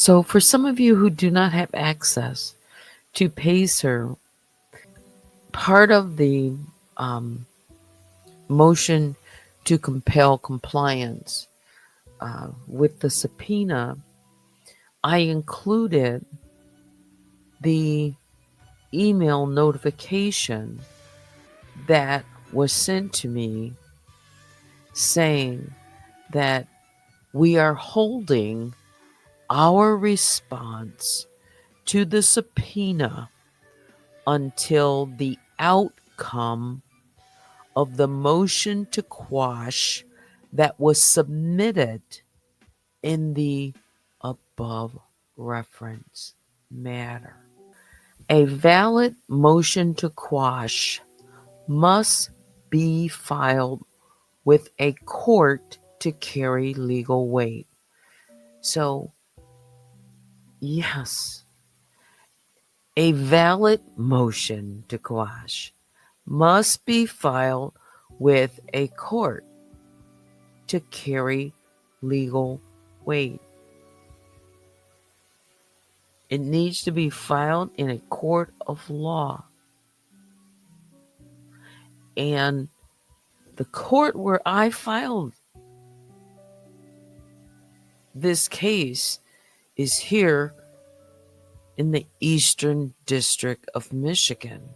So for some of you who do not have access to Pacer, part of the um, motion to compel compliance with the subpoena, I included the email notification that was sent to me saying that we are holding our response to the subpoena until the outcome of the motion to quash that was submitted in the above reference matter. A valid motion to quash must be filed with a court to carry legal weight. So, yes, a valid motion to quash must be filed with a court to carry legal weight. It needs to be filed in a court of law. And the court where I filed this case is here in the Eastern District of Michigan.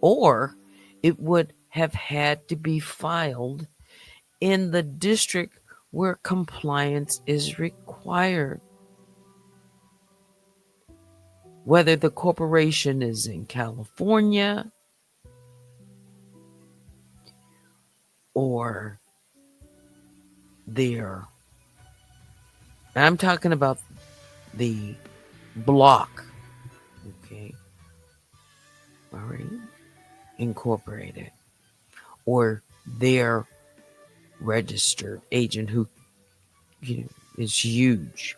Or it would have had to be filed in the district where compliance is required. Whether the corporation is in California or there. I'm talking about the block, okay, all right, incorporated, or their registered agent who is huge,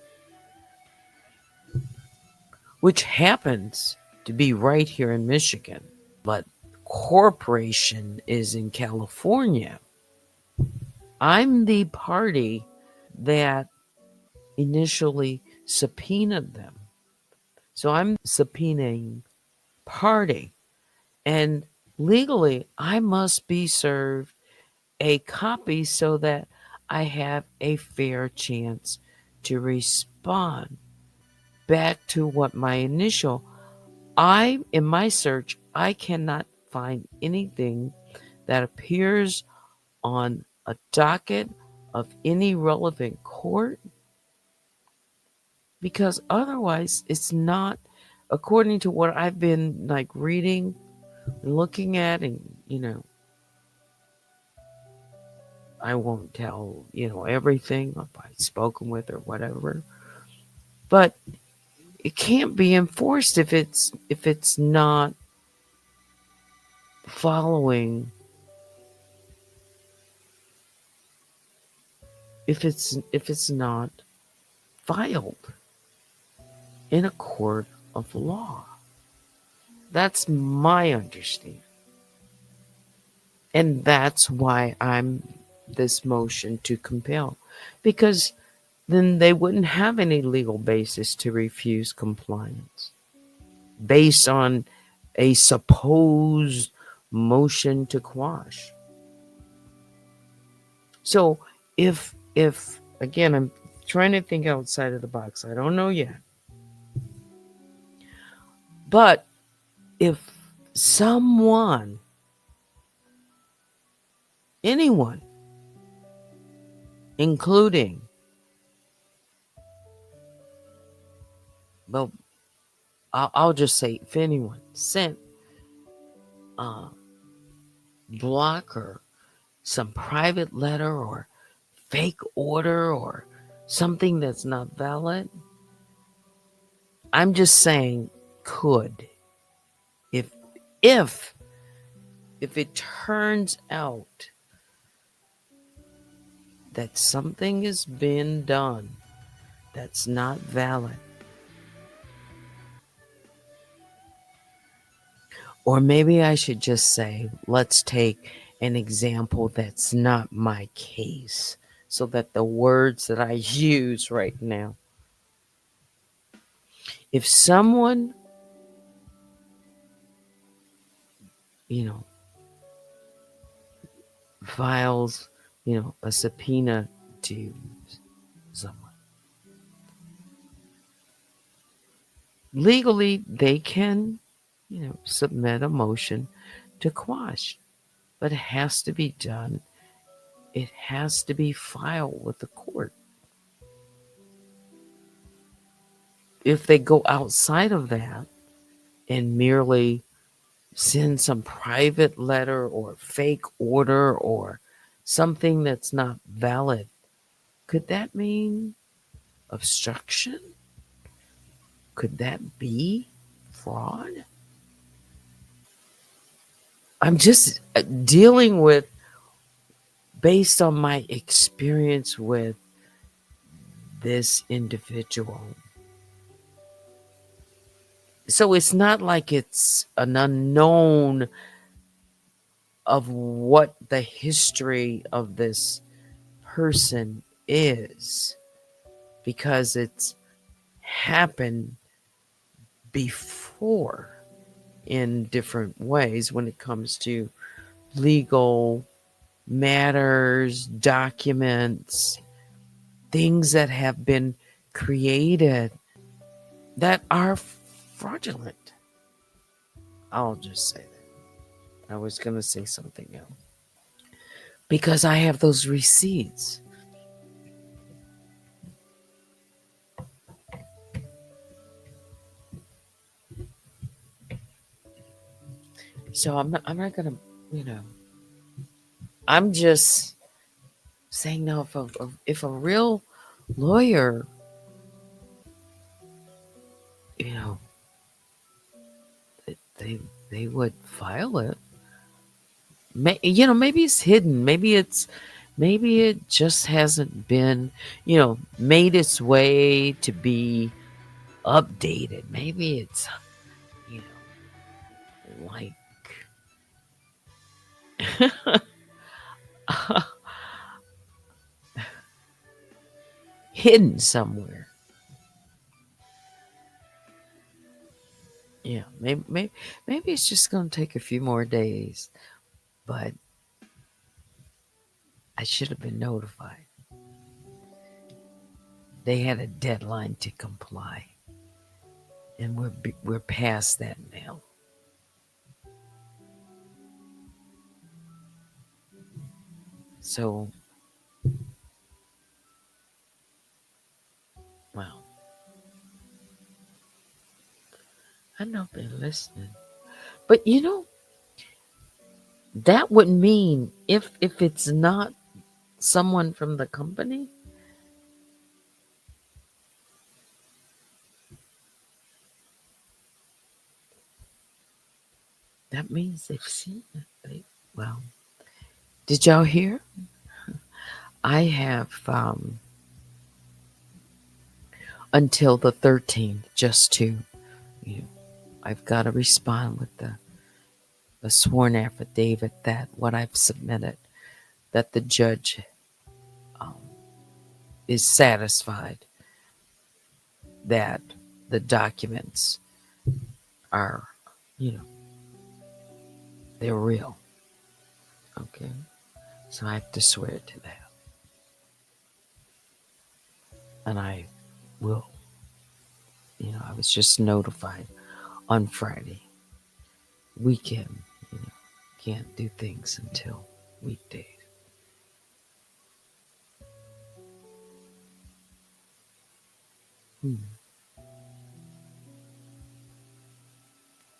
which happens to be right here in Michigan, but corporation is in California. I'm the party that initially subpoenaed them. So I'm subpoenaing party. And legally, I must be served a copy so that I have a fair chance to respond. Back to what my initial, in my search, I cannot find anything that appears on a docket of any relevant court, because otherwise it's not, according to what I've been like reading and looking at, and I won't tell everything if I've spoken with or whatever, but it can't be enforced if it's not following, if it's not filed in a court of law. That's my understanding. And that's why I'm this motion to compel, because then they wouldn't have any legal basis to refuse compliance based on a supposed motion to quash. So if again, I'm trying to think outside of the box. I don't know yet. But if someone, anyone, including, well, I'll just say if anyone sent Blocker some private letter or fake order or something that's not valid, I'm just saying could. If it turns out that something has been done that's not valid, or maybe I should just say, let's take an example that's not my case, so that the words that I use right now If someone, you know, files, a subpoena to someone, legally they can, submit a motion to quash, but it has to be done. It has to be filed with the court. If they go outside of that and merely send some private letter or fake order or something that's not valid, could that mean obstruction? Could that be fraud? I'm just dealing with, based on my experience with this individual. So it's not like it's an unknown of what the history of this person is, because it's happened before in different ways when it comes to legal matters, documents, things that have been created that are fraudulent. I'll just say that. I was going to say something else. Because I have those receipts. So I'm not going to, I'm just saying now, if a real lawyer, you know, they would file it. Maybe it's hidden. Maybe it just hasn't been, made its way to be updated. Maybe it's, you know, like hidden somewhere. Yeah, maybe it's just going to take a few more days, but I should have been notified. They had a deadline to comply, and we're past that now. So, well, I know they're listening, but that would mean if it's not someone from the company, that means they've seen it. Well, did y'all hear? I have until the 13th just to, I've got to respond with a sworn affidavit that what I've submitted, that the judge um, is satisfied that the documents are, they're real. Okay. So I have to swear to that. And I will, I was just notified on Friday. Weekend, can't do things until weekdays.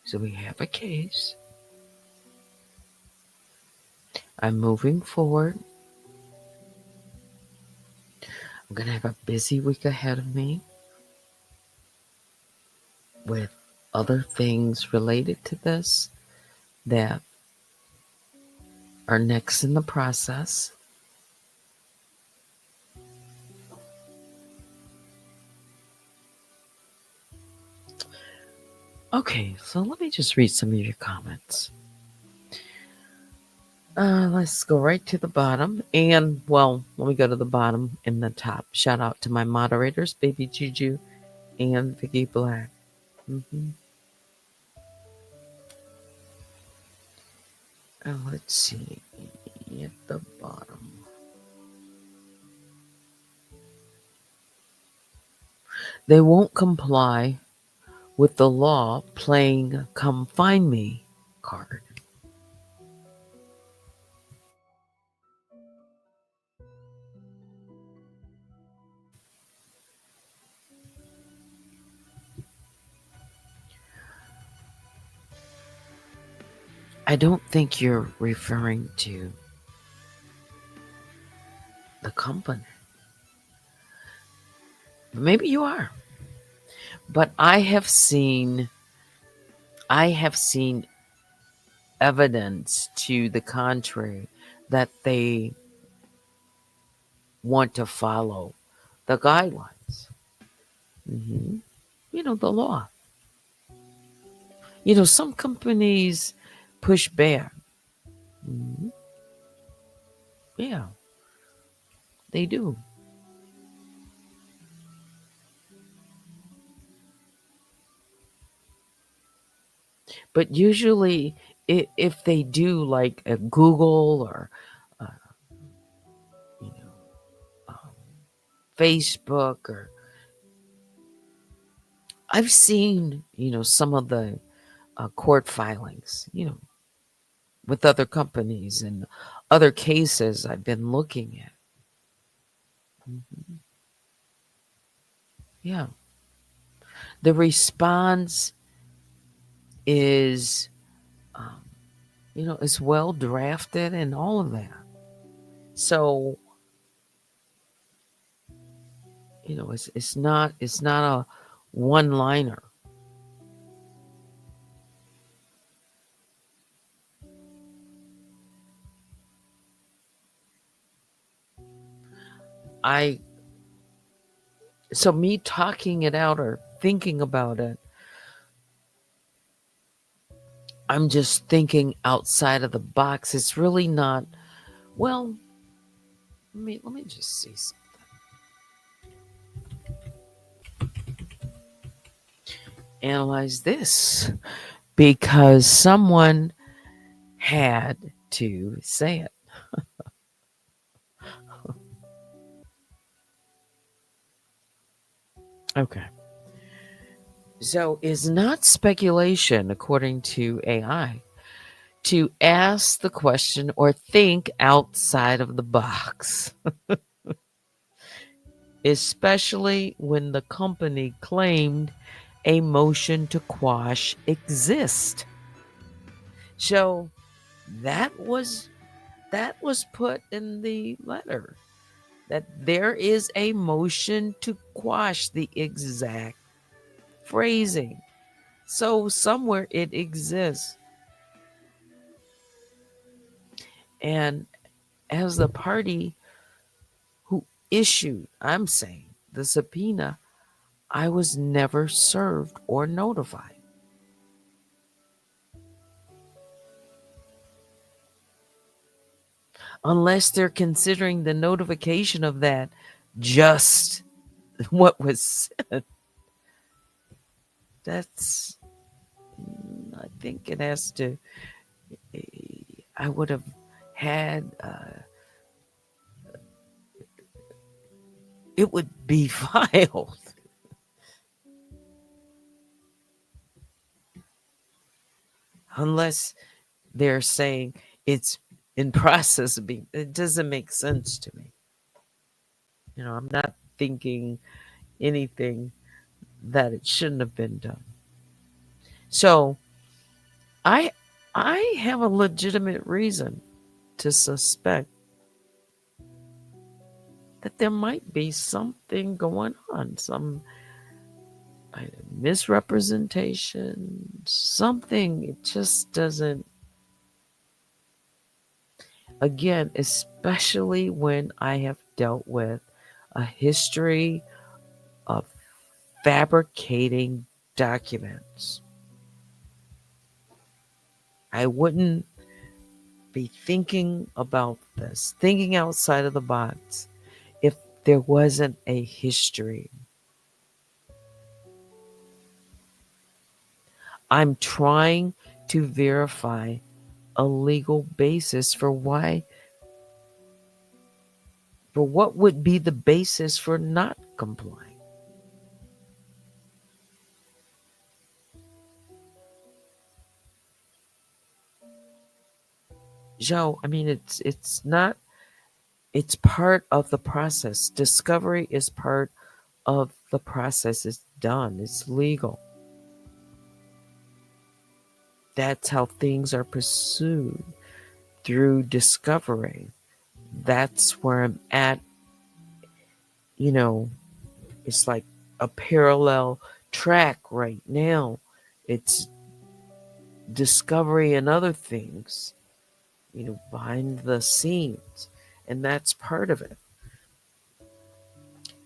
So we have a case. I'm moving forward. I'm going to have a busy week ahead of me with other things related to this that are next in the process. Okay, so let me just read some of your comments. Let's go right to the bottom. And, well, let me go to the bottom and the top. Shout out to my moderators, Baby Juju and Vicky Black. Mm-hmm. And let's see at the bottom. They won't comply with the law playing "Come Find Me" card. I don't think you're referring to the company. Maybe you are. But I have seen evidence to the contrary that they want to follow the guidelines. Hmm. The law. Some companies push back. Mhm. Yeah, they do. But usually, if they do, like at Google or uh, you know um, Facebook, or I've seen some of the court filings, with other companies and other cases I've been looking at. Mhm. Yeah, the response is um, is well drafted and all of that. So it's not a one liner. I So me talking it out or thinking about it, I'm just thinking outside of the box. It's really not. Well, let me just see. Analyze this because someone had to say it. Okay. So is not speculation, according to AI, to ask the question or think outside of the box, especially when the company claimed a motion to quash exists. So that was put in the letter, that there is a motion to quash the exact phrasing. So somewhere it exists. And as the party who issued, I'm saying, the subpoena, I was never served or notified. Unless they're considering the notification of that just what was said. That's, I think it has to, I would have had, it would be filed. Unless they're saying it's in process of being, it doesn't make sense to me. I'm not thinking anything that it shouldn't have been done. So I I have a legitimate reason to suspect that there might be something going on, some misrepresentation, something. It just doesn't, again, especially when I have dealt with a history of fabricating documents. I wouldn't be thinking about this, thinking outside of the box, if there wasn't a history. I'm trying to verify a legal basis for what would be the basis for not complying. Joe, I mean, it's not, it's part of the process. Discovery is part of the process. It's done. It's legal. That's how things are pursued, through discovery. That's where I'm at. You know, it's like a parallel track right now. It's discovery and other things, behind the scenes. And that's part of it.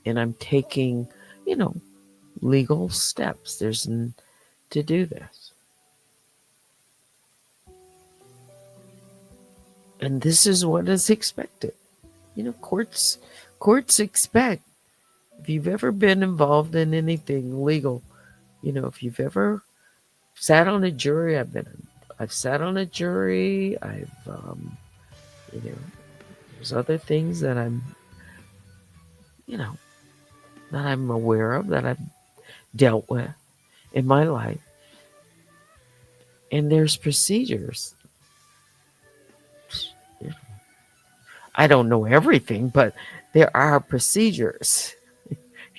And I'm taking, you know, legal steps. To do this. And this is what is expected. Courts expect, if you've ever been involved in anything legal, if you've ever sat on a jury, I've sat on a jury. You know, there's other things that you know, I'm aware of, that I've dealt with in my life. And there's procedures. I don't know everything, but there are procedures.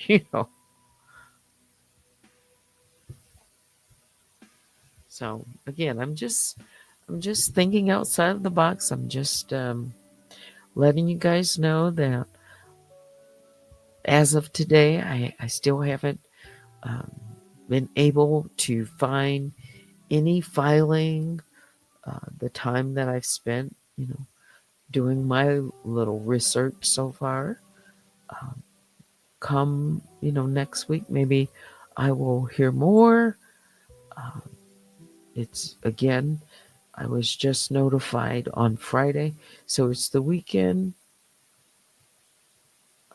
you know. So again, I'm just thinking outside of the box. I'm just letting you guys know that as of today, I still haven't um, been able to find any filing. The time that I've spent, doing my little research so far. Um, Come, next week, maybe I will hear more. Um, it's again, I was just notified on Friday, so it's the weekend.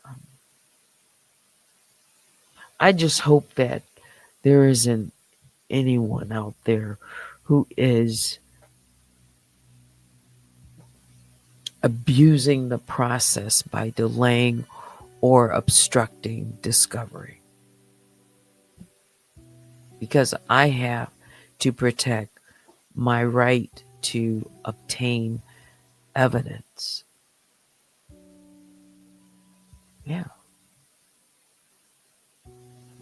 Um, I just hope that there isn't anyone out there who is abusing the process by delaying or obstructing discovery. Because I have to protect my right to obtain evidence. Yeah.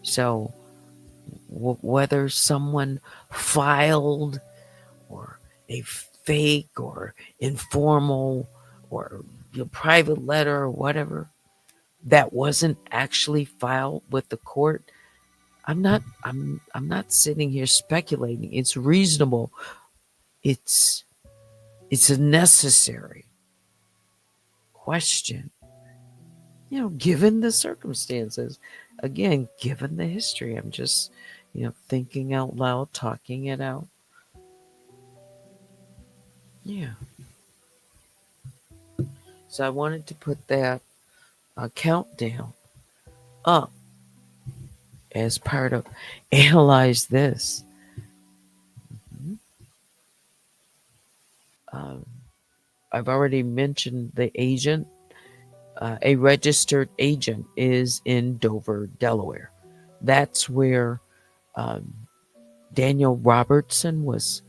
So whether someone filed or a fake or informal or private letter or whatever that wasn't actually filed with the court, I'm not sitting here speculating. It's reasonable. It's a necessary question. Given the circumstances, again, given the history, I'm just, thinking out loud, talking it out. Yeah. So I wanted to put that countdown up as part of Analyze This. Mhm. Um, I've already mentioned the agent. A registered agent is in Dover, Delaware. That's where um, Daniel Robertson was.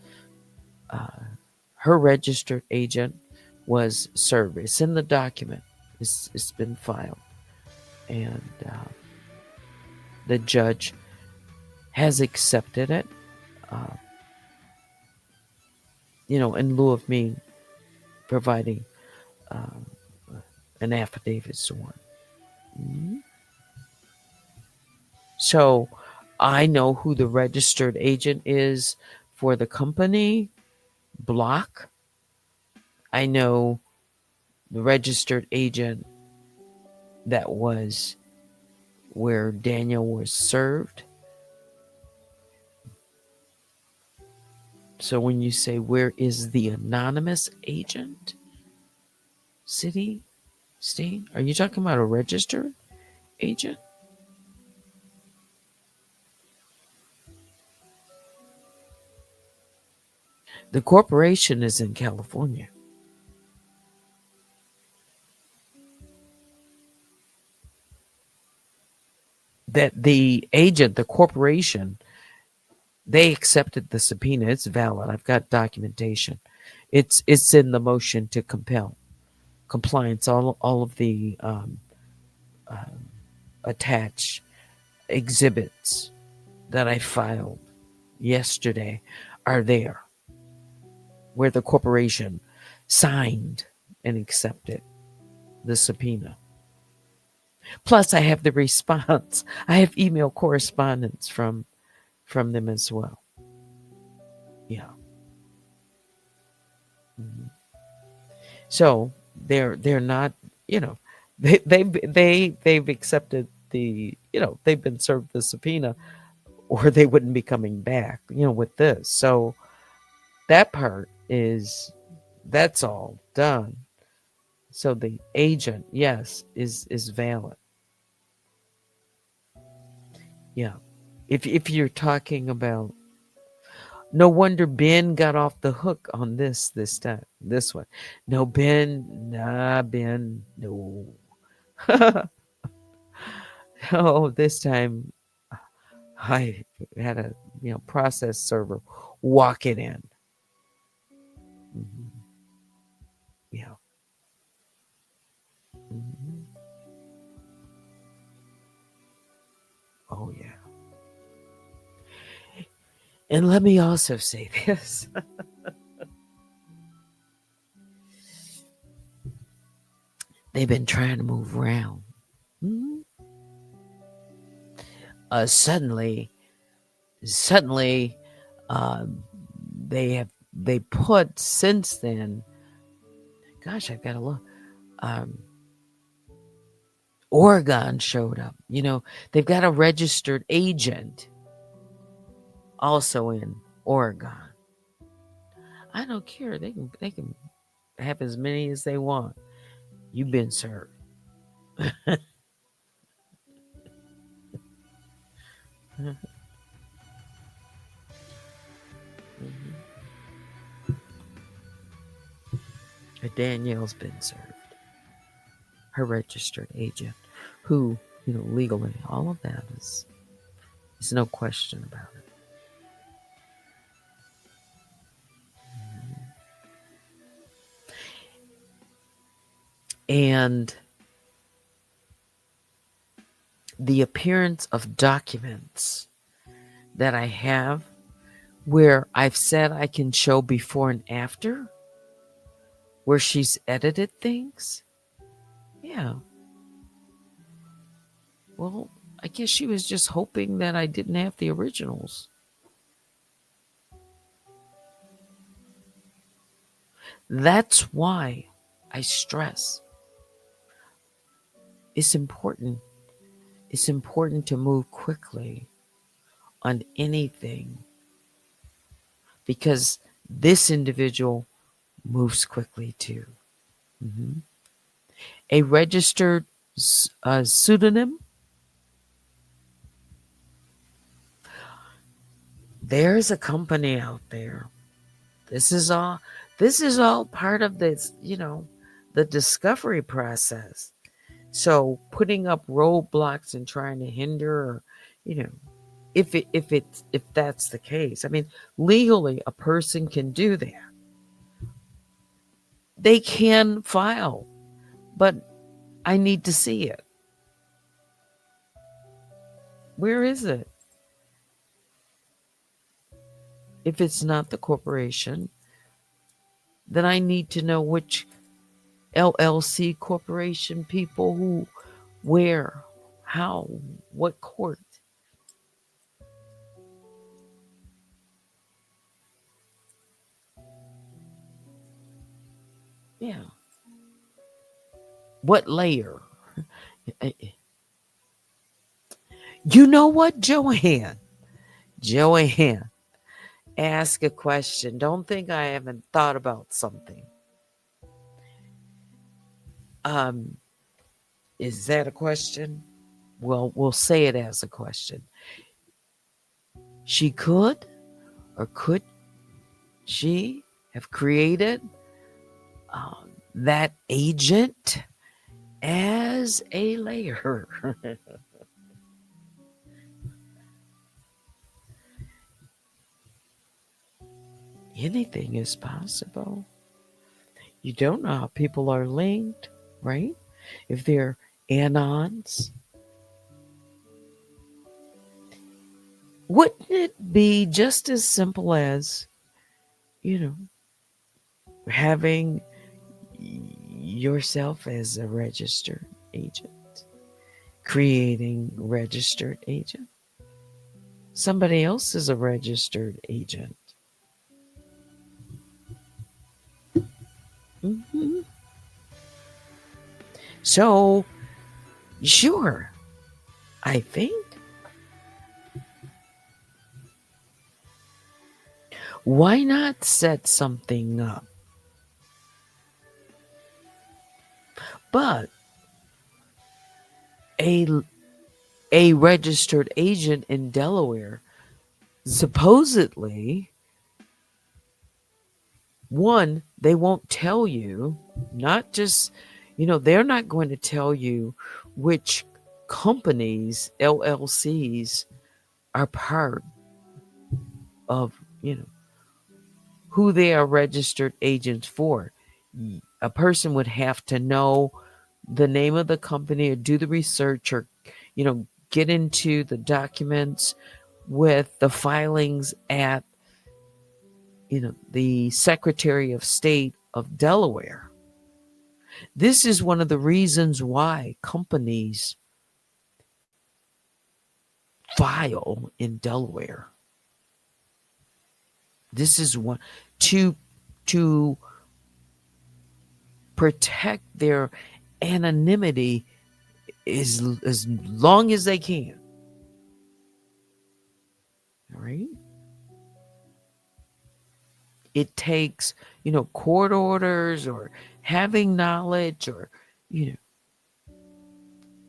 Her registered agent was served. It's in the document. It's been filed, and the judge has accepted it. Uh, in lieu of me providing um, an affidavit sworn. Mhm. So I know who the registered agent is for the company block. I know the registered agent that was where Daniel was served. So when you say, where is the anonymous agent? City? State? Are you talking about a registered agent? The corporation is in California. That the agent, the corporation, they accepted the subpoena. It's valid. I've got documentation. It's in the motion to compel compliance. All of the attached exhibits that I filed yesterday are there, where the corporation signed and accepted the subpoena. Plus, I have the response. I have email correspondence from them as well. Yeah. Mhm. So they're not, you know, they've accepted the, they've been served the subpoena, or they wouldn't be coming back, with this. So that part that's all done. So the agent, yes, is valid. Yeah. If you're talking about, no wonder Ben got off the hook on this time. This one. No, Ben, no. Oh, this time I had a process server walk it in. Mhm. Yeah. Mhm. Oh yeah. And let me also say this. They've been trying to move around. Mhm. Suddenly, um, they put since then. Gosh, I've got to look. Um, Oregon showed up. They've got a registered agent also in Oregon. I don't care. They can have as many as they want. You've been served. Mhm. Danielle's been served. Her registered agent, who legally, all of that is no question about it. And the appearance of documents that I have, where I've said I can show before and after, where she's edited things. Yeah. Well, I guess she was just hoping that I didn't have the originals. That's why I stress it's important. It's important to move quickly on anything, because this individual moves quickly too. Mhm. A registered pseudonym. There's a company out there. This is all. This is all part of this. The discovery process. So putting up roadblocks and trying to hinder, or, you know, if that's the case, I mean, legally a person can do that. They can file, but I need to see it. Where is it? If it's not the corporation, then I need to know which LLC corporation, people, who, where, how, what court. Yeah. What layer? You know what, Joanne? Joanne, ask a question. Don't think I haven't thought about something. Um, is that a question? Well, we'll say it as a question. She could, or could. She have created that agent as a layer. Anything is possible. You don't know how people are linked, right? If they're anons, wouldn't it be just as simple as, you know, having yourself as a registered agent, creating registered agent? Somebody else is a registered agent. hmm So, sure, I think, why not set something up? But a a registered agent in Delaware, supposedly, one, they won't tell you, not just, they're not going to tell you which companies, LLCs, are part of, who they are registered agents for. A person would have to know the name of the company or do the research or, get into the documents with the filings at, the Secretary of State of Delaware. This is one of the reasons why companies file in Delaware. This is one to protect their anonymity as long as they can. All right. It takes, court orders or having knowledge or, you know,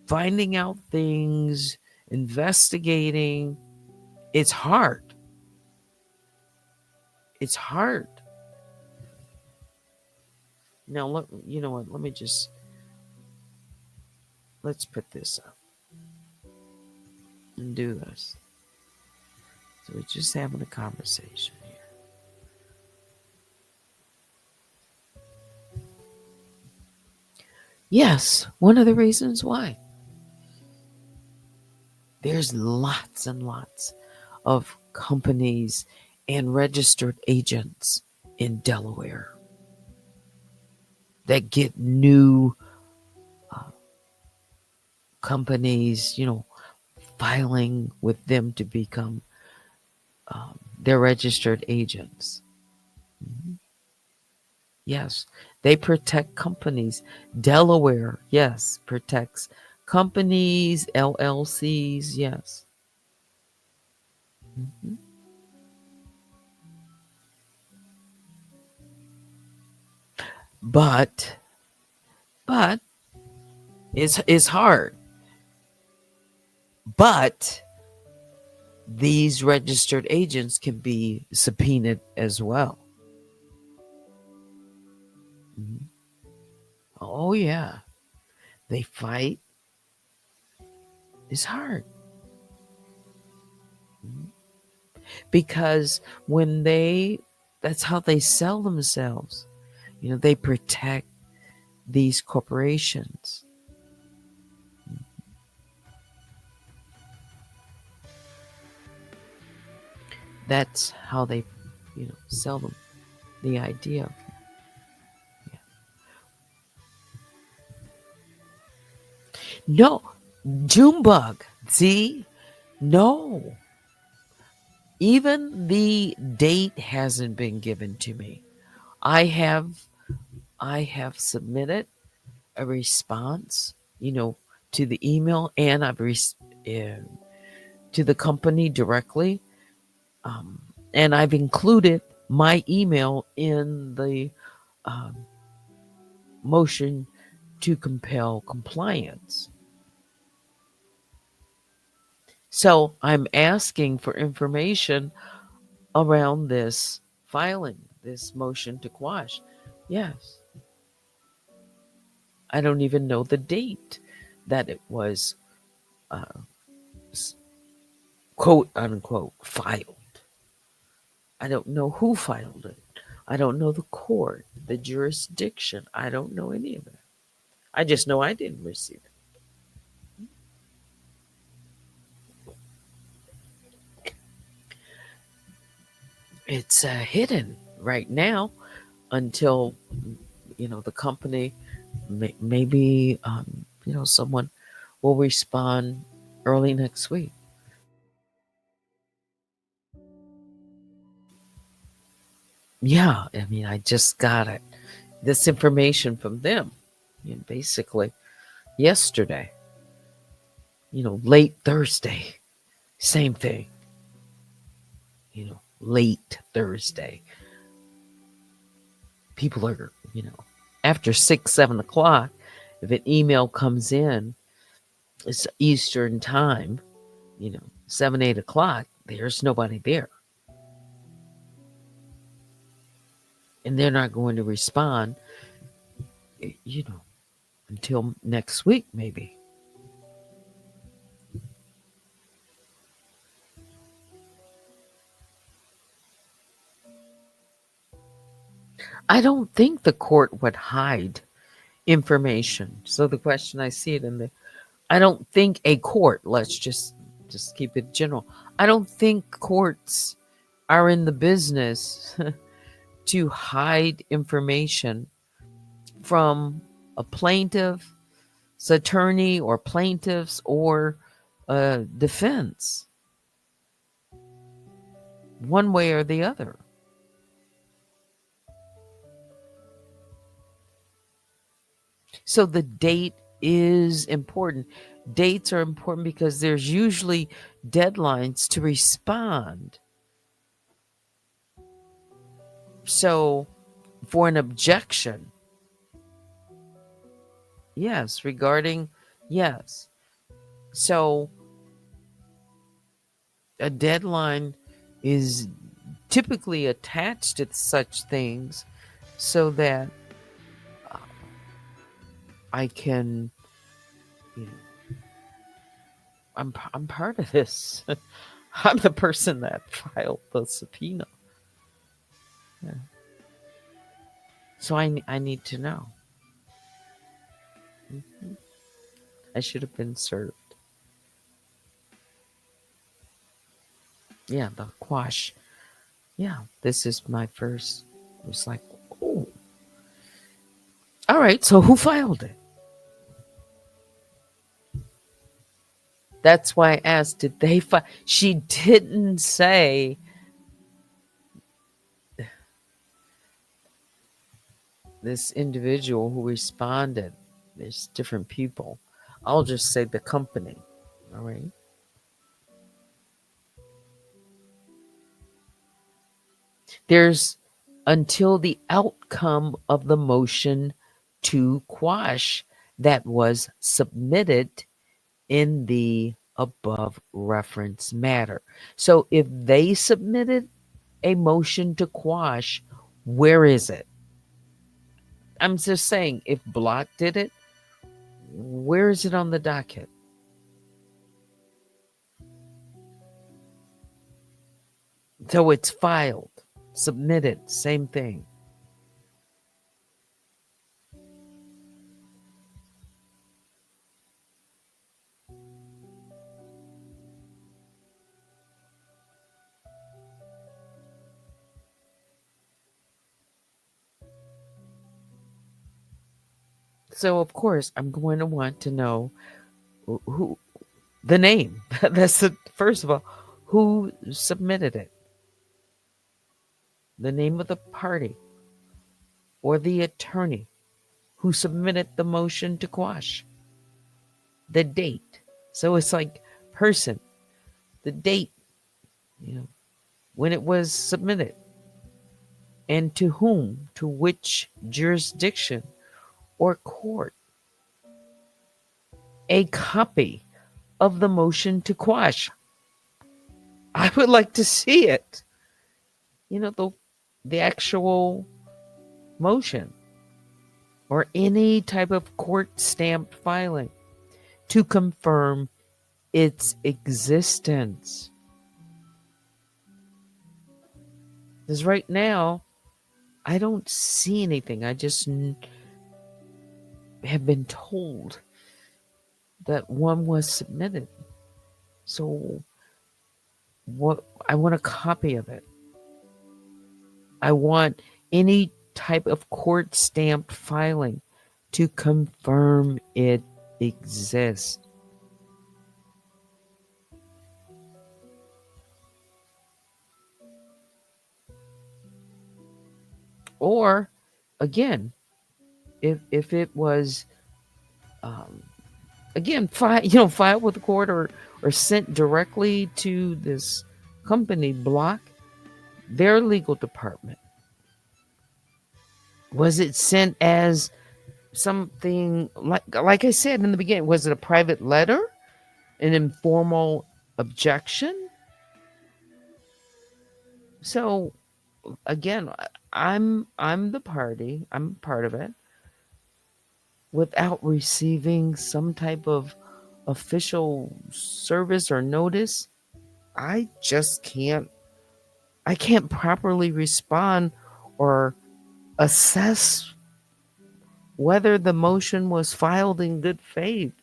finding out things, investigating. It's hard. It's hard. Now, look, you know what? Let's put this up and do this. So we're just having a conversation here. Yes, one of the reasons why. There's lots and lots of companies and registered agents in Delaware that get new companies, filing with them to become their registered agents. Mhm. Yes, they protect companies. Delaware, yes, protects companies, LLCs, yes. Mhm. But but it's hard. But these registered agents can be subpoenaed as well. Mhm. Oh yeah, they fight. It's hard. Mhm. Because that's how they sell themselves. They protect these corporations. That's how they, sell them the idea of. Yeah. No, Junebug. See, no, even the date hasn't been given to me. I have, I have submitted a response, to the email, and to the company directly, and I've included my email in the um, motion to compel compliance. So I'm asking for information around this filing this motion to quash. Yes. I don't even know the date that it was, uh, quote unquote, filed. I don't know who filed it. I don't know the court, the jurisdiction. I don't know any of that. I just know I didn't receive it. It's hidden right now until, the company, maybe, someone will respond early next week. Yeah, I mean, I just got it. This information from them, basically yesterday, late Thursday, same thing, late Thursday. People are, after 6, 7 o'clock, if an email comes in, it's Eastern time, 7, 8 o'clock, there's nobody there. And they're not going to respond, until next week, maybe. I don't think the court would hide information. So the question, I see it in the, I don't think a court, let's just keep it general. I don't think courts are in the business to hide information from a plaintiff's attorney or plaintiffs or defense, one way or the other. So the date is important. Dates are important because there's usually deadlines to respond. So for an objection, yes, regarding, yes. So a deadline is typically attached to such things so that I can, I'm part of this. I'm the person that filed the subpoena. Yeah. So I need to know. Mhm. I should have been served. Yeah, the quash. Yeah, this is my first. It was like, oh. All right, so who filed it? That's why I asked, did they file? She didn't say. This individual who responded. There's different people. I'll just say the company. All right. There's until the outcome of the motion to quash that was submitted in the above reference matter. So if they submitted a motion to quash, where is it? I'm just saying, if Block did it, where is it on the docket? So it's filed, submitted, same thing. So of course I'm going to want to know who the name. That's the first of all, who submitted it, the name of the party or the attorney who submitted the motion to quash, the date. So it's like person, the date, when it was submitted, and to whom, to which jurisdiction or court. A copy of the motion to quash. I would like to see it. The the actual motion or any type of court stamped filing to confirm its existence. Because right now, I don't see anything. I just have been told that one was submitted. So what I want a copy of it. I want any type of court stamped filing to confirm it exists. Or again, if it was again filed with the court or sent directly to this company block, their legal department. Was it sent as something like I said in the beginning? Was it a private letter, an informal objection? So again, I'm the party. I'm part of it. Without receiving some type of official service or notice, I just can't. I can't properly respond or assess whether the motion was filed in good faith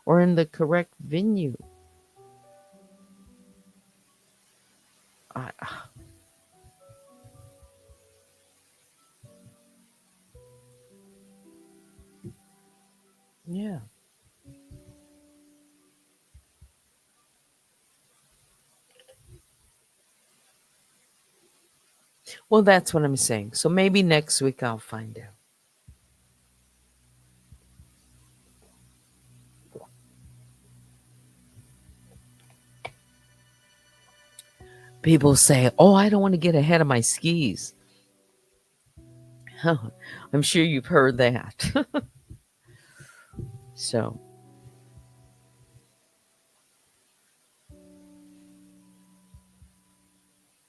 or in the correct venue. I, yeah. Well, that's what I'm saying. So maybe next week I'll find out. People say, "Oh, I don't want to get ahead of my skis." I'm sure you've heard that. So,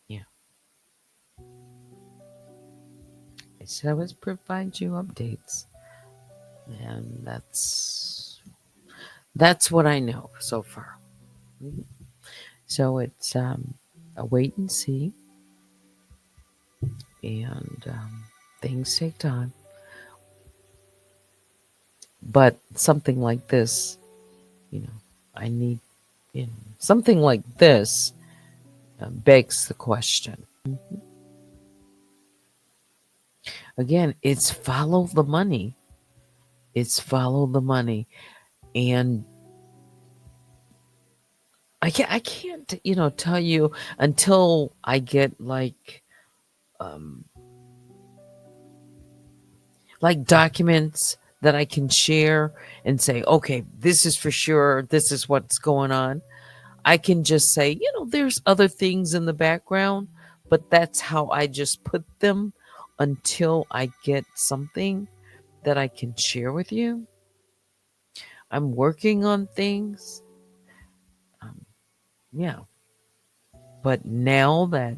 yeah. I said I would provide you updates. And that's what I know so far. Mhm. So it's a wait and see, and things take time. But something like this, you know, I need, something like this begs the question. Mhm. Again, it's follow the money. It's follow the money, and I can't, tell you until I get um, like documents that I can share and say, okay, this is for sure. This is what's going on. I can just say, there's other things in the background, but that's how I just put them until I get something that I can share with you. I'm working on things. Um, yeah. But now that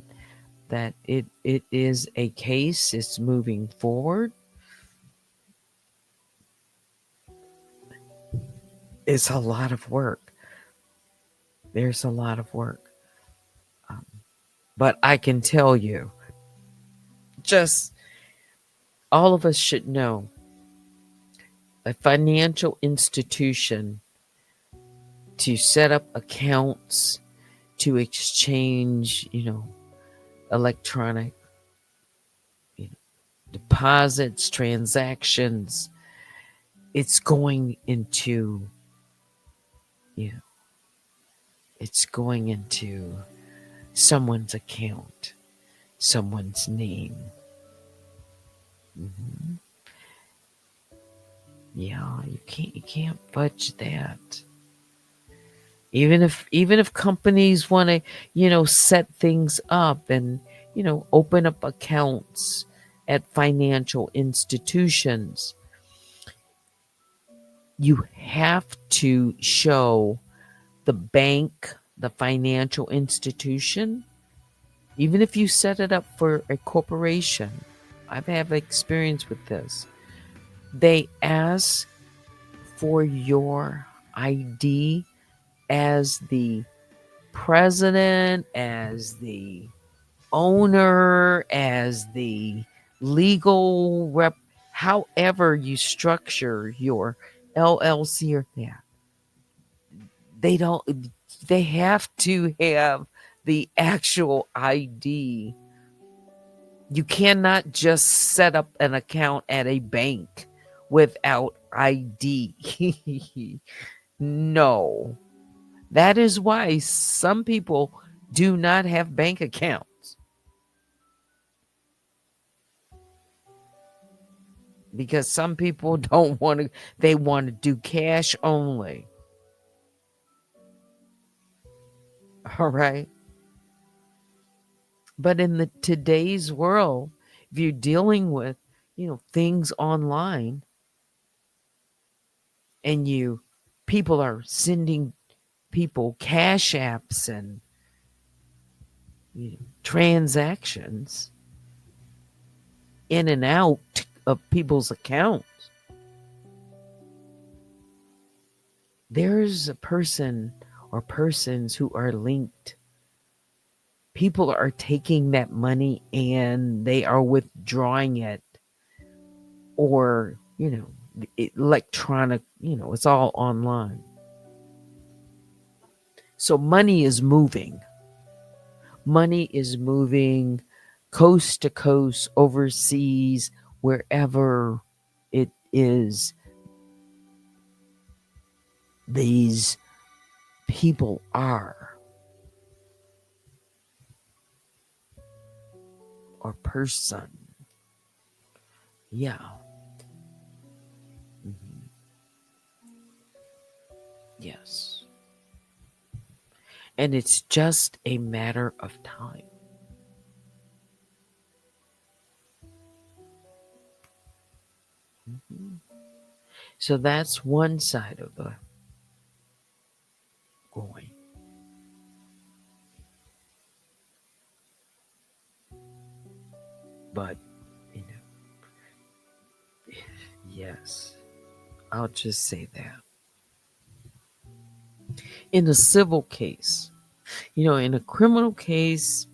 it is a case, it's moving forward. It's a lot of work. There's a lot of work. Um, but I can tell you, just all of us should know a financial institution to set up accounts to exchange, electronic, you know, deposits, transactions. It's going into, you know, it's going into someone's account, someone's name. Mhm. Yeah, you can't fudge that. Even if companies want to, set things up and, open up accounts at financial institutions, you have to show the bank, the financial institution, Even if you set it up for a corporation, I've had experience with this. They ask for your ID as the president, as the owner, as the legal rep, however you structure your LLC or that. They don't, they have to have the actual ID. You cannot just set up an account at a bank without ID. No. That is why some people do not have bank accounts, because some people don't want to, they want to do cash only. All right. But in the today's world, if you're dealing with, things online, and people are sending people cash apps and transactions in and out of people's accounts. There's a person or persons who are linked. People are taking that money and they are withdrawing it, or, electronic, it's all online. So money is moving. Money is moving coast to coast, overseas, wherever it is. These people are, or person. Yeah. Mhm. Yes. And it's just a matter of time. Mhm. So that's one side of the coin. But, you know, yes, I'll just say that. In a civil case, in a criminal case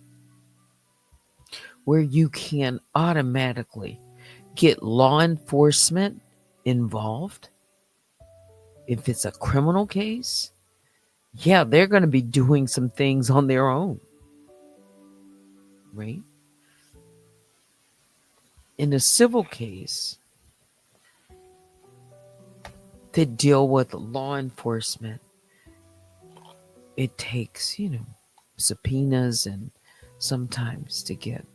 where you can automatically get law enforcement involved, if it's a criminal case, yeah, they're going to be doing some things on their own, right? In a civil case, to deal with law enforcement, it takes, subpoenas and sometimes to get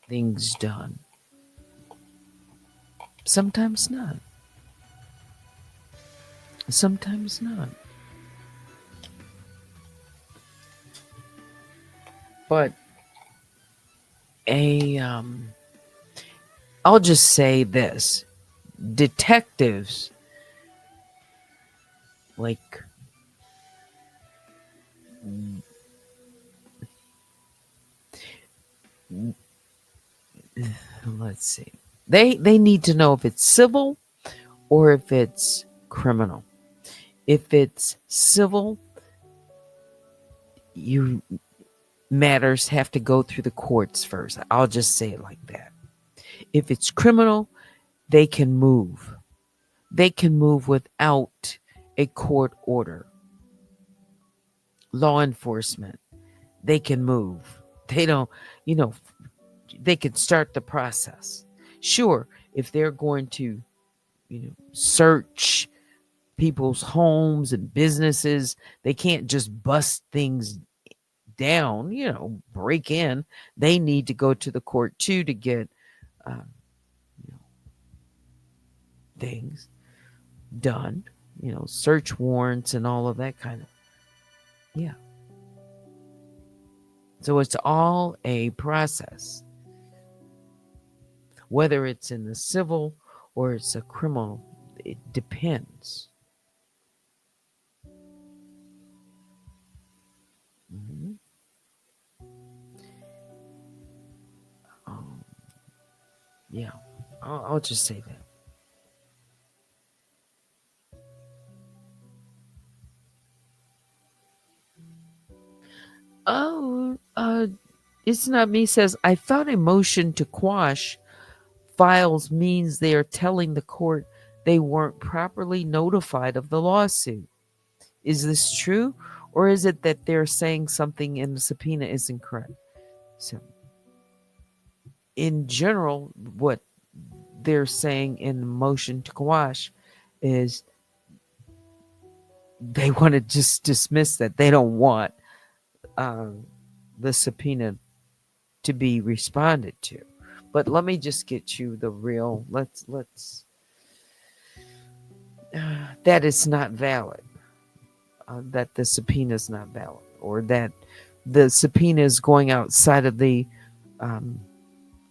things done. Sometimes not. Sometimes not. But a I'll just say this. Detectives, like, let's see. They need to know if it's civil or if it's criminal. If it's civil, you matters have to go through the courts first. I'll just say it like that. If it's criminal, they can move. They can move without a court order. Law enforcement, they can move. They don't, you know, they can start the process. Sure, if they're going to, search people's homes and businesses, they can't just bust things down, break in. They need to go to the court too to get uh, you know, things done, search warrants and all of that kind of, yeah. So it's all a process, whether it's in the civil or it's a criminal. It depends. Mhm. Yeah, I'll just say that. Oh, it's not me says, I thought a motion to quash files means they are telling the court they weren't properly notified of the lawsuit. Is this true? Or is it that they're saying something in the subpoena isn't correct? So, in general, what they're saying in the motion to quash is they want to just dismiss that. They don't want um, the subpoena to be responded to. But let me just get you the real. Let's that it's not valid. That the subpoena is not valid, or that the subpoena is going outside of um,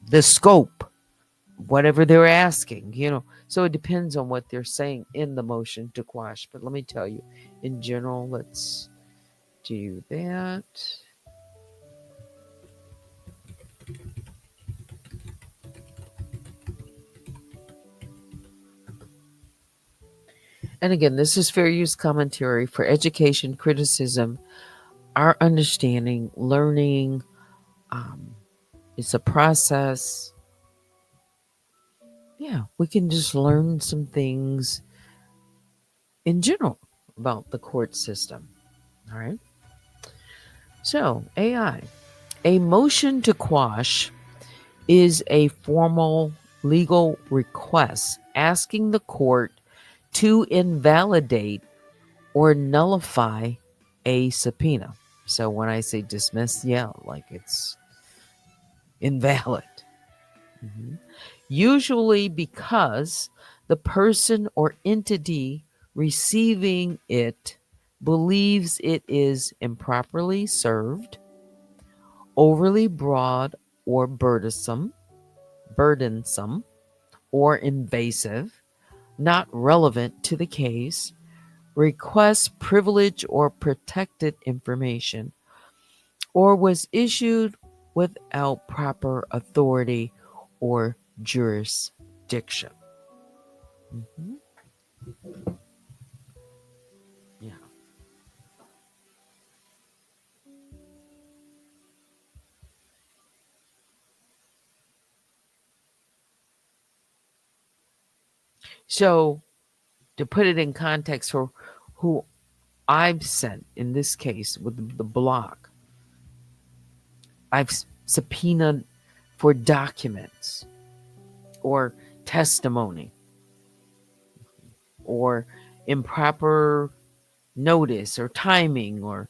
the scope, whatever they're asking. So it depends on what they're saying in the motion to quash. But let me tell you, in general, let's do that. And again, this is fair use commentary for education, criticism, our understanding, learning. Um, it's a process. Yeah, we can just learn some things in general about the court system. All right. So, AI. A motion to quash is a formal legal request asking the court to invalidate or nullify a subpoena. So when I say dismiss, yeah, like it's invalid. Mhm. Usually because the person or entity receiving it believes it is improperly served, overly broad or burdensome or invasive, not relevant to the case, requests privileged or protected information, or was issued without proper authority or jurisdiction. Mhm. Yeah. So, to put it in context for who I've sent in this case with the block, I've subpoenaed for documents or testimony or improper notice or timing, or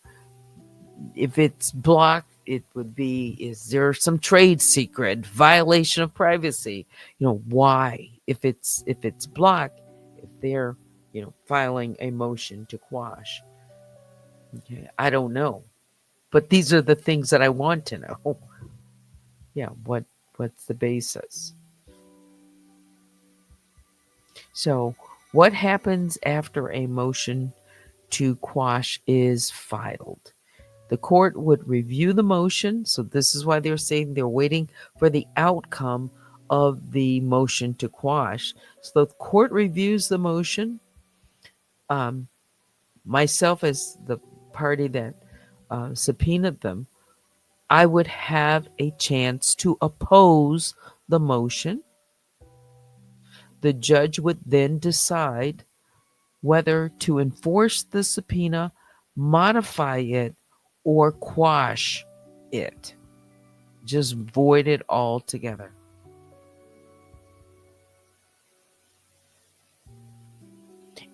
if it's blocked, it would be, is there some trade secret, violation of privacy? Why? If it's blocked, if they're filing a motion to quash. Okay, I don't know. But these are the things that I want to know. Yeah, what's the basis? So, what happens after a motion to quash is filed? The court would review the motion. So, this is why they're saying they're waiting for the outcome of the motion to quash. So, the court reviews the motion. Um, Myself, as the party that subpoenaed them, I would have a chance to oppose the motion. The judge would then decide whether to enforce the subpoena, modify it, or quash it. Just void it altogether.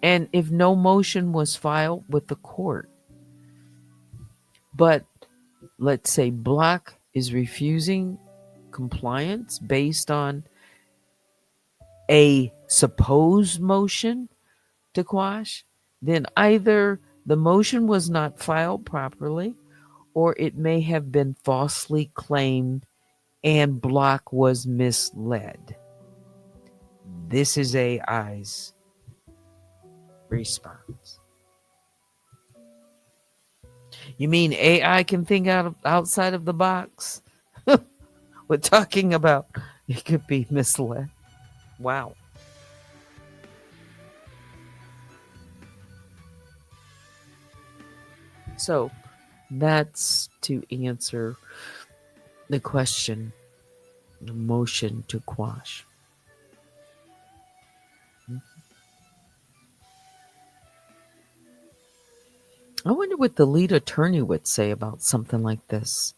And if no motion was filed with the court, but let's say Block is refusing compliance based on a supposed motion to quash, then either the motion was not filed properly or it may have been falsely claimed and Block was misled. This is AI's response. You mean AI can think outside of the box? We're talking about It could be misled. Wow. So that's to answer the question, the motion to quash. I wonder what the lead attorney would say about something like this.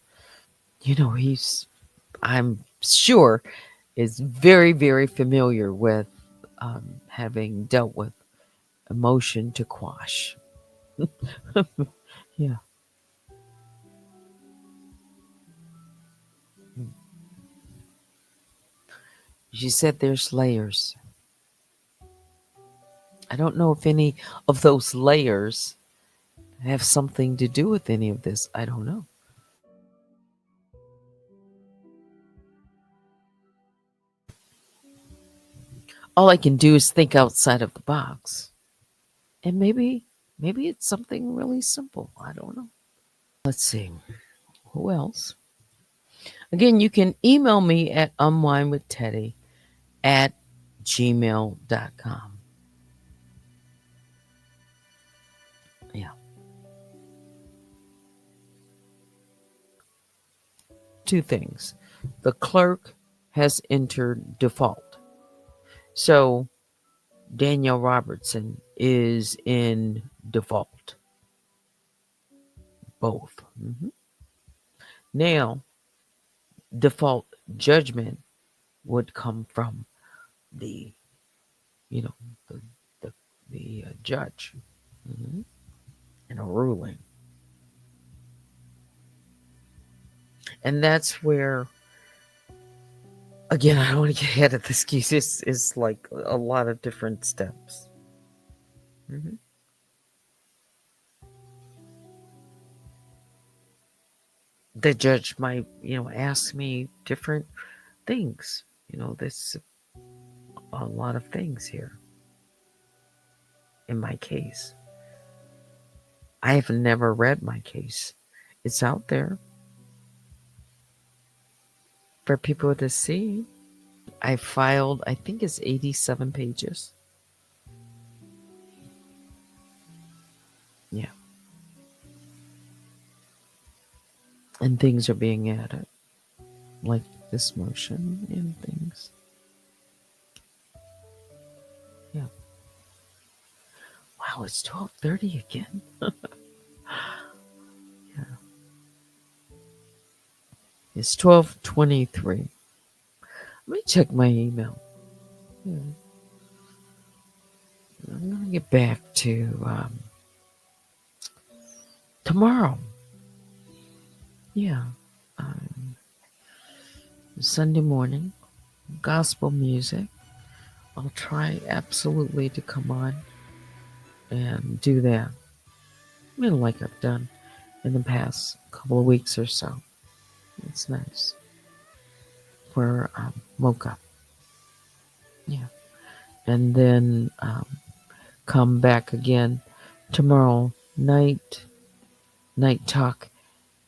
I'm sure, is very, very familiar with having dealt with a motion to quash. Yeah. She said there's layers. I don't know if any of those layers have something to do with any of this. I don't know. All I can do is think outside of the box. And maybe it's something really simple. I don't know. Let's see. Who else? Again, you can email me at unwinewithteddy at gmail.com. Yeah. Two things. The clerk has entered default. So Danielle Robertson is in default. Both. Now, default judgment would come from the, you know, the the, the judge, hmm and a ruling, and that's where, again, I don't want to get ahead of this case. It's like a lot of different steps. hmm The judge might, ask me different things. There's a lot of things here in my case. I have never read my case. It's out there for people to see. I filed, I think it's 87 pages. Yeah. And things are being added, like this motion and things. Yeah. Wow, it's 12:30 again. Yeah. It's 12:23. Let me check my email. Yeah. I'm gonna get back to tomorrow. Yeah. Um, Sunday morning, gospel music. I'll try absolutely to come on and do that. Like I've done in the past couple of weeks or so. It's nice for Mocha. Yeah. And then come back again tomorrow night talk.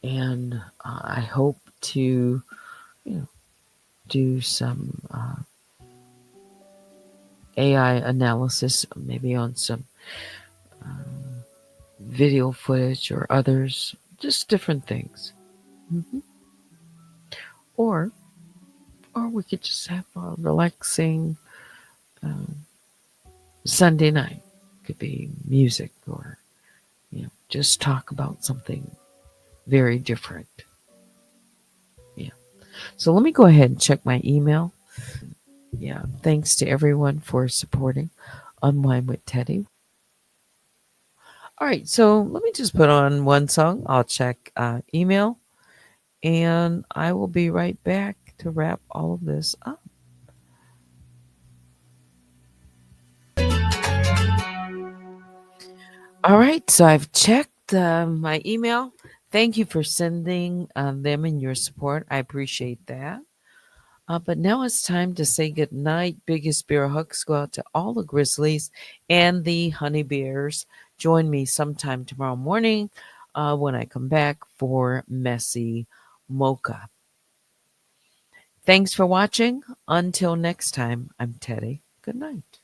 And I hope to, do some AI analysis, maybe on some video footage or others, just different things. hmm Or, or we could just have a relaxing um, Sunday night. Could be music, or just talk about something very different. Yeah. So let me go ahead and check my email. Yeah. Thanks to everyone for supporting Unwind with Teddy. All right. So let me just put on one song. I'll check email, and I will be right back to wrap all of this up. All right. So I've checked my email. Thank you for sending them and your support. I appreciate that. But now it's time to say good night. Biggest bear hugs go out to all the Grizzlies and the Honey Bears. Join me sometime tomorrow morning when I come back for Messy Mocha. Thanks for watching. Until next time, I'm Teddy. Good night.